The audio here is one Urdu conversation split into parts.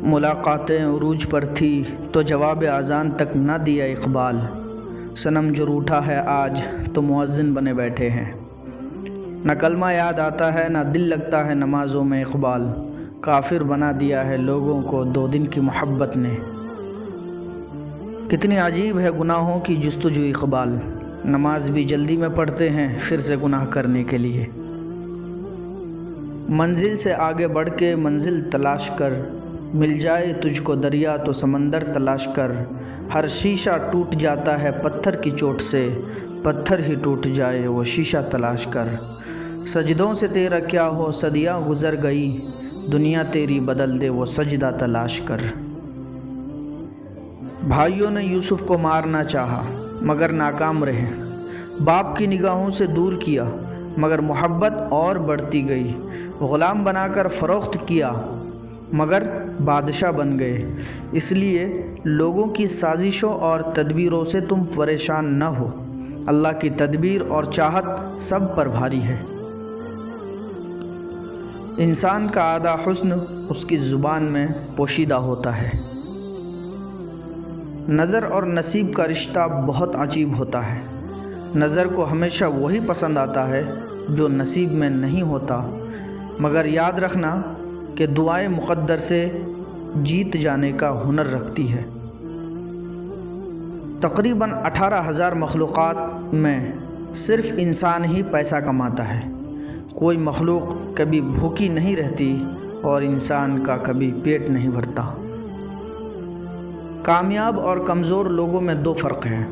ملاقاتیں عروج پر تھی تو جواب اذان تک نہ دیا اقبال، صنم جو روٹھا ہے آج تو مؤذن بنے بیٹھے ہیں۔ نہ کلمہ یاد آتا ہے نہ دل لگتا ہے نمازوں میں اقبال، کافر بنا دیا ہے لوگوں کو 2 دن کی محبت نے۔ کتنی عجیب ہے گناہوں کی جستجو اقبال، نماز بھی جلدی میں پڑھتے ہیں پھر سے گناہ کرنے کے لیے۔ منزل سے آگے بڑھ کے منزل تلاش کر، مل جائے تجھ کو دریا تو سمندر تلاش کر، ہر شیشہ ٹوٹ جاتا ہے پتھر کی چوٹ سے، پتھر ہی ٹوٹ جائے وہ شیشہ تلاش کر۔ سجدوں سے تیرا کیا ہو صدیاں گزر گئی، دنیا تیری بدل دے وہ سجدہ تلاش کر۔ بھائیوں نے یوسف کو مارنا چاہا مگر ناکام رہے، باپ کی نگاہوں سے دور کیا مگر محبت اور بڑھتی گئی، غلام بنا کر فروخت کیا مگر بادشاہ بن گئے۔ اس لیے لوگوں کی سازشوں اور تدبیروں سے تم پریشان نہ ہو، اللہ کی تدبیر اور چاہت سب پر بھاری ہے۔ انسان کا آدھا حسن اس کی زبان میں پوشیدہ ہوتا ہے۔ نظر اور نصیب کا رشتہ بہت عجیب ہوتا ہے، نظر کو ہمیشہ وہی پسند آتا ہے جو نصیب میں نہیں ہوتا، مگر یاد رکھنا کہ دعائیں مقدر سے جیت جانے کا ہنر رکھتی ہے۔ تقریباً 18,000 مخلوقات میں صرف انسان ہی پیسہ کماتا ہے، کوئی مخلوق کبھی بھوکی نہیں رہتی اور انسان کا کبھی پیٹ نہیں بھرتا۔ کامیاب اور کمزور لوگوں میں 2 فرق ہیں،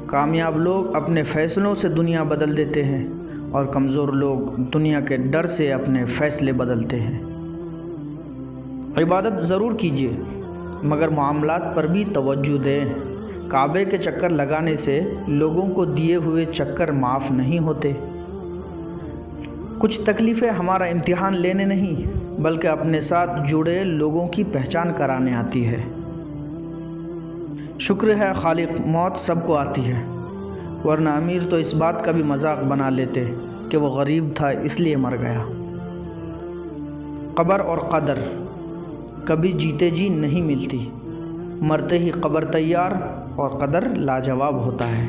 کامیاب لوگ اپنے فیصلوں سے دنیا بدل دیتے ہیں اور کمزور لوگ دنیا کے ڈر سے اپنے فیصلے بدلتے ہیں۔ عبادت ضرور کیجیے مگر معاملات پر بھی توجہ دیں، کعبے کے چکر لگانے سے لوگوں کو دیے ہوئے چکر معاف نہیں ہوتے۔ کچھ تکلیفیں ہمارا امتحان لینے نہیں بلکہ اپنے ساتھ جڑے لوگوں کی پہچان کرانے آتی ہے۔ شکر ہے خالق موت سب کو آتی ہے، ورنہ امیر تو اس بات کا بھی مذاق بنا لیتے کہ وہ غریب تھا اس لیے مر گیا۔ قبر اور قدر کبھی جیتے جی نہیں ملتی، مرتے ہی قبر تیار اور قدر لاجواب ہوتا ہے۔